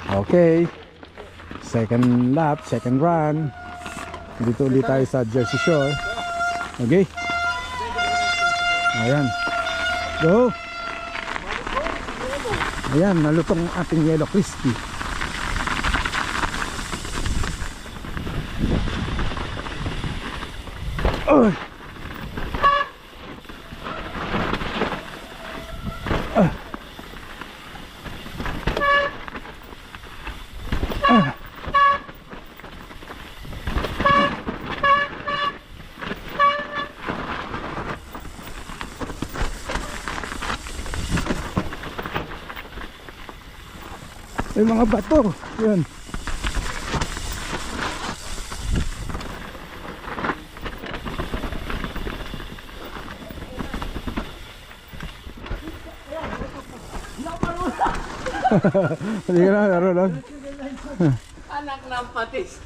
Okay. Second lap, second run. Dito ulit tayo sa Jersey Shore. Okay. Ayan. Go. Ayan, nalutong ating yellow crispy. Oh. May mga bato. Yun. Hindi ka na, laro lang. Anak ng patis.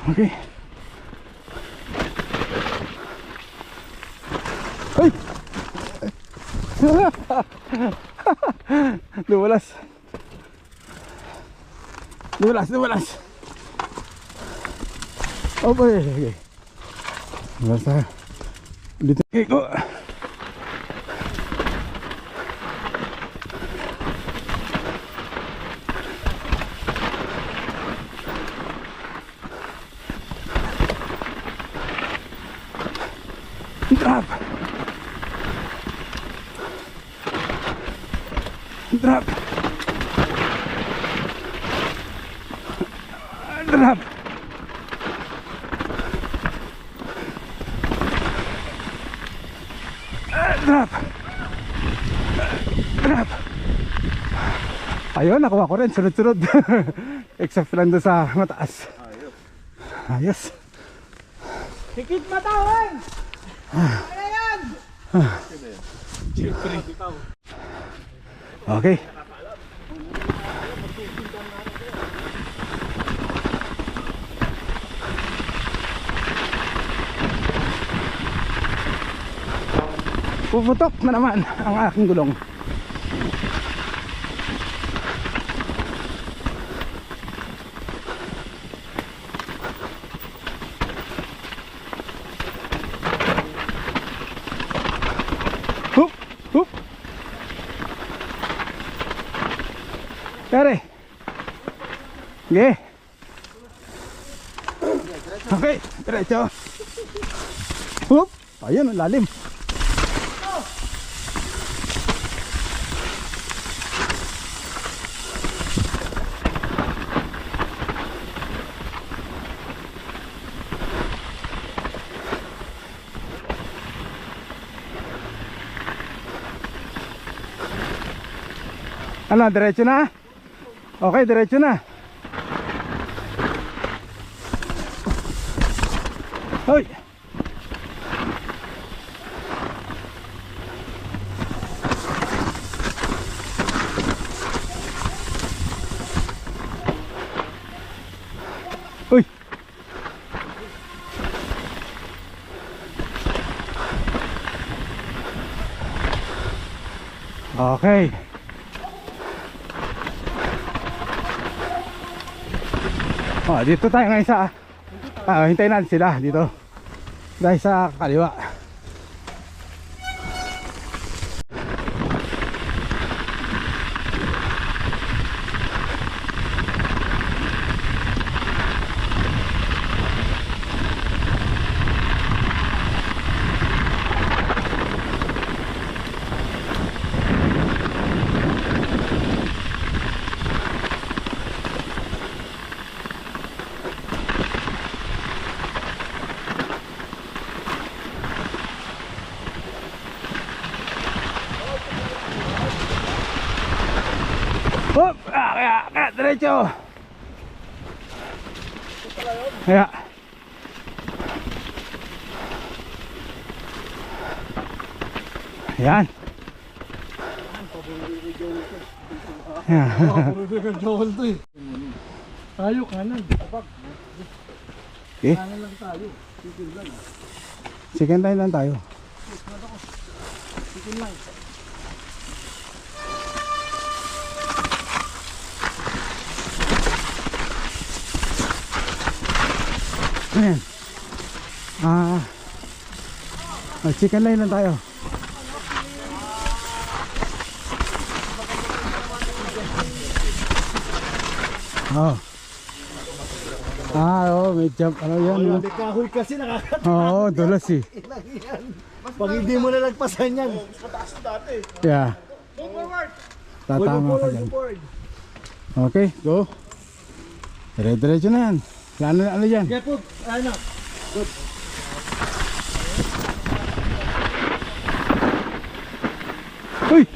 Okay. Ay! Lumalas. Lumalas. Oh boy. Okay. Basta dito ko. Drop. Drop. Drop. Drop. Drop. Ayun, nakuha ko rin. Sunod-sunod. Except lang doon sa mataas. Ayos. Higit matawan! Kaya yan! Okay. Puputok na naman ang aking gulong. Hup, hup. Kare. Okay. Okay, diretso. Hup. Ayun, ang lalim. Ano, diretso na? Okay, diretso na. Hoy. Uy. Okay. Oh, dito tayo ngayon sa hintayin natin sila dito. Dahil sa kaliwa. Hop! Kaya, diretso! Kaya. Yan. Tayo kanan. Okay. Kanan lang tayo. Second line lang tayo. Chicken lang. Ayan. Chicken line lang tayo. Oh. May jump. Ano yan? No? May kahoy kasi nakakatawa. Oo, dulas eh. Yan. Pag hindi mo nalagpasan yan. Yeah. Move forward. Tatama ka dyan. Okay, go. Dire-diretso na yan. Ano yan? Kaya po, ano? Uy!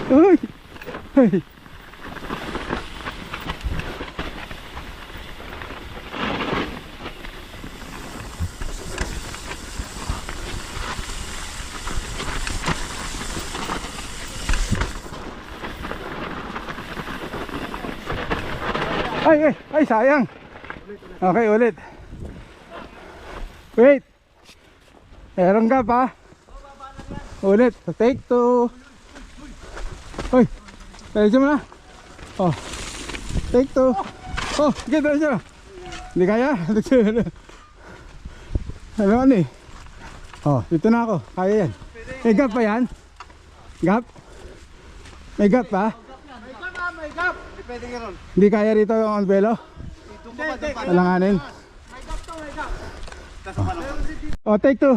Uy! Uy! Ay, sayang. Okay, ulit. Wait. Meron ka pa? Ulit. Take two. Uy. Diretso mo na. Oh. Take two. Oh, sige, diretso na. Hindi kaya? Ano eh? Oh, dito na ako. Kaya yan. May gap pa yan? Gap? May gap pa? May gap. Pwede ka ron. Hindi kaya rito yung albelo? Alanganin. May gap to, may gap. Oh, take two.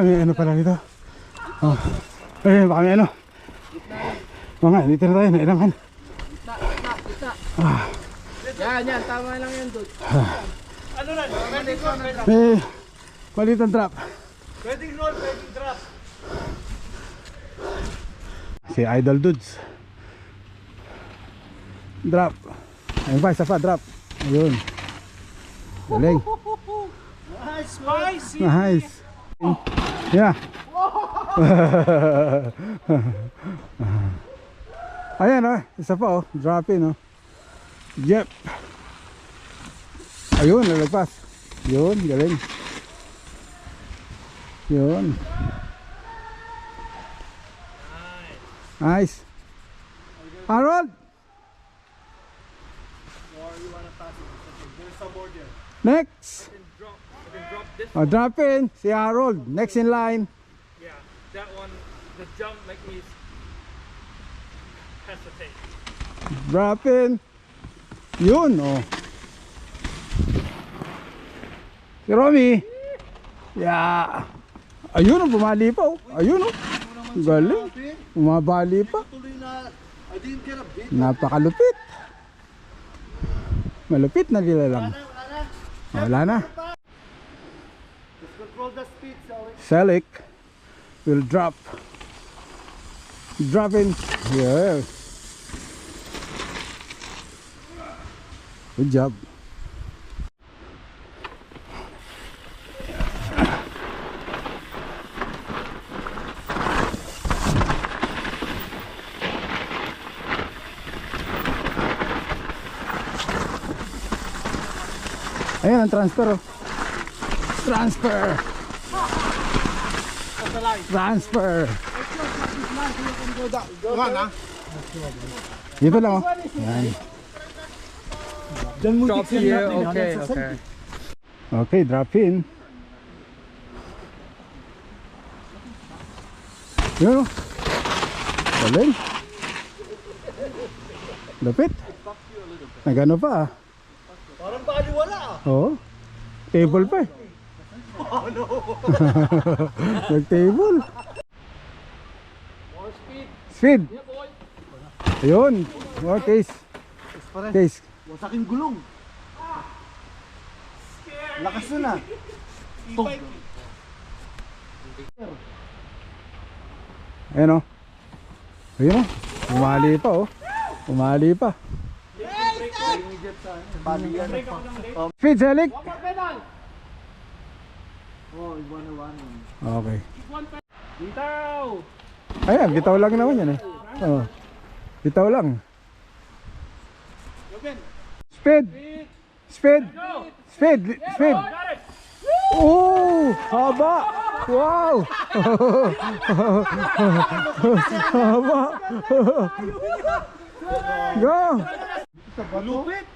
May ano pala dito. Oh. Baka may ano. Oo nga, dito na tayo, nailangan. Yan, tama lang yan, dude. Ano na? Pwedeng roll, pwedeng May maliit ang trap. Pwedeng roll, pwedeng drop. Si Idol Dudes. Drop. Ayun pa, isa pa, drop. Ayun. Galing. Spicy. Nice. Yeah. Ayan oh, isa pa oh, drop in oh. Yep. Ayun, lalagpas. Yun, galing. Yun. Nice. Harold. Next. Oh, drop in. Si Harold. Next in line. Yeah, that one, the jump make me hesitate. Drop in. Yun oh. Si Romy. Yeah. Ayun oh, bumali pa oh. Ayun oh. Galing. Bumabali pa. Tuloy na, I didn't get a bit. Napakalupit. Malupit na nilalang. Wala na. Just control the speed, sorry. Selic will drop. Drop in. Yeah. Good job. Ayan ang transfer oh. Transfer. Transfer. Dito lang oh. Ayan. Diyan mo Drop titignan here, natin, okay, ano, sa okay. Okay, drop in. Yun oh. Galing. Lapit. Nagano pa ah. Parang baliwala ah. Oo. Table pa eh. Oh no. Nag-table. More speed. Speed. Yeah, boy. Ayun. Oh, case. Case. Wasaking gulong. Lakas na na. Tug. Ayun oh. Ayun oh. Umali pa oh. Umali pa. Speed, Selic. One more pedal. Oh, iwan. Okay. One pedal. Bitaw! Ayan, bitaw lang naman yan eh. Oo. Bitaw lang. Speed! Speed! Speed! Speed! Oh! Haba! Wow! Haba! Go! Lupit!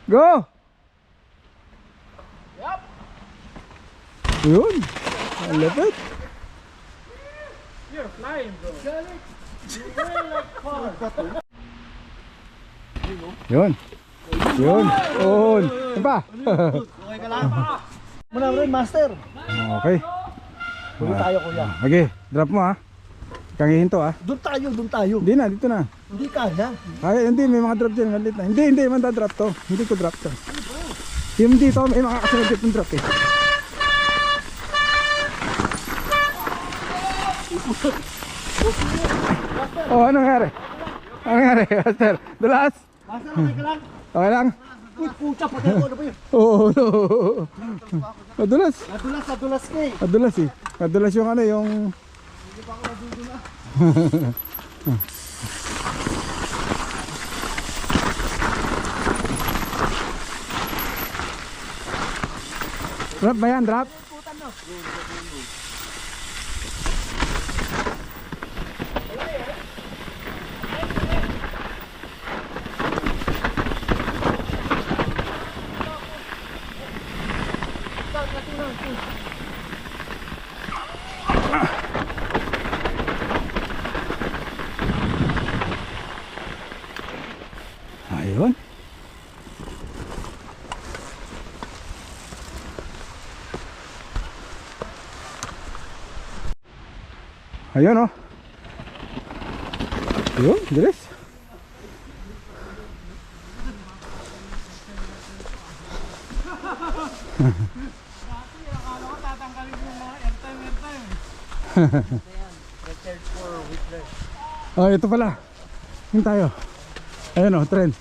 Go! Yun! Ang lapit! You're flying, bro. Yun! Yun! Yun! Ano pa? Okay ka lang? Muna rin, master. Okay. Huli tayo, kuya. Okay, drop mo ha. Kang hihinto ha. Doon tayo, doon tayo. Hindi na, dito na. Hindi kaya. Kaya, hindi, may mga drop dyan, malit na. Hindi, mandadrop to. Hindi ko drop to. Yung dito, may mga kasunod dito drop eh. Oh, anong nangyari? Anong nangyari, Master? Dulas? Master, okay ka lang? Okay lang? Uy, pucha, patay ako. Ano ba yun? Oo, no. Madulas. Nadulas, nadulas ka eh. Madulas eh. Madulas yung ano, yung... Drop ba yan? Drop? Ayun. Ayun oh. Ayun, dilis. Oh, ito pala. Yung tayo. Ayun oh, trend.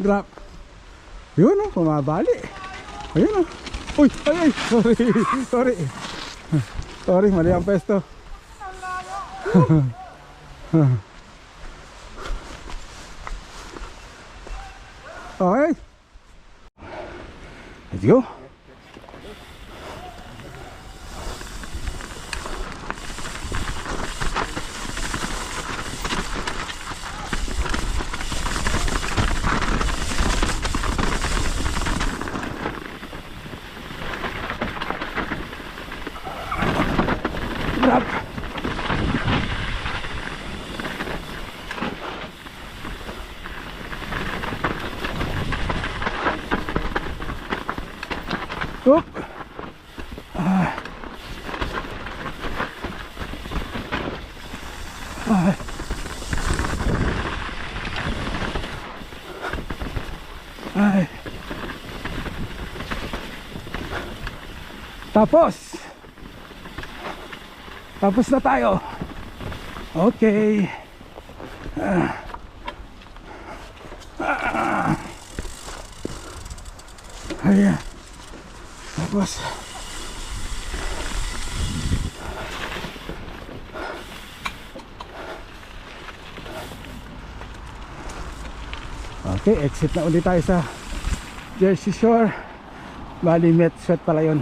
Drop. Yun oh, pumabali. Ayun oh. Uy, ay, sorry. Sorry. Sorry, mali ang pesto. Okay. Let's go. Drop. Oop. Ah. Ah. Ay. Tapos na tayo. Okay. Ayan. Tapos okay, exit na ulit tayo sa Jersey Shore. Bali, Met Sweat pala yun.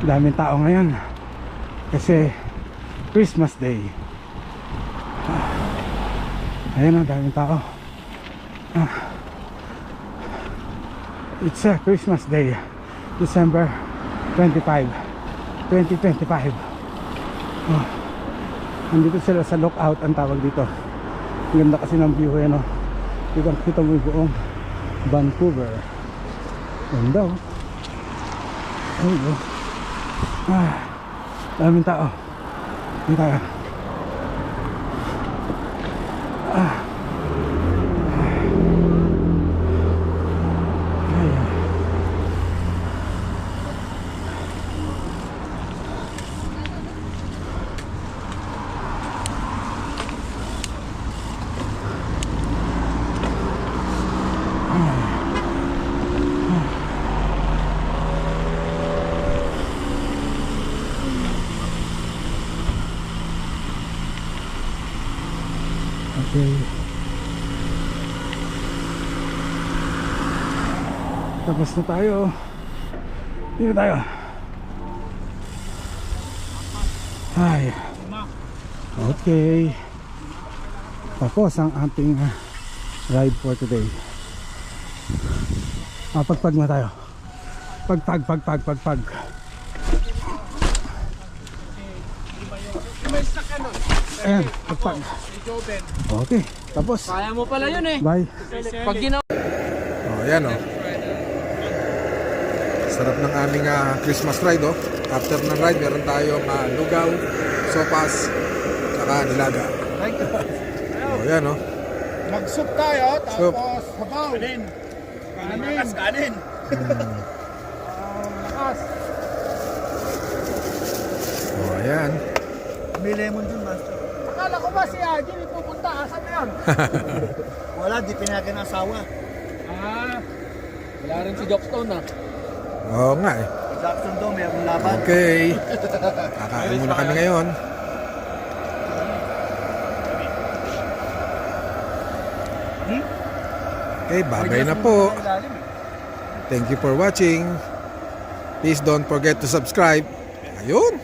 Daming tao ngayon kasi Christmas Day. Ayun o, daming tao. It's a Christmas Day, December 25, 2025. Nandito sila sa lookout, ang tawag dito. Ang ganda kasi ng view yan o. Kita mo yung buong Vancouver. Ganda o. Ayun o. Daming tao. Dito tayo. Okay. Tapos na tayo. Dito tayo. Ay. Okay. Tapos ang ating ride for today. Pagpag na tayo. Pagpag. May sakyan nun. Ayan, pagpag. Okay, tapos. Kaya mo pala yun eh. Bye. Pag ginawa. Oh, yan oh. Sarap ng aming Christmas ride oh. After ng ride, meron tayong lugaw, sopas, saka nilaga. Oh, yan oh. Mag-soup tayo, Soup. tapos sabaw. Kanin. Kanin. Lakas. Oh, ayan. May lemon dun, master. Akala ko ba si Aji may pupunta? Asan na yun? Wala, di pinayagan ng asawa. Wala rin si Doc Stone ah. Oo nga eh. Jackson daw, mayroong laban. Okay. Kakain muna kami ngayon. Okay, bagay na po. Thank you for watching. Please don't forget to subscribe. Ayun.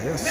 Ayos.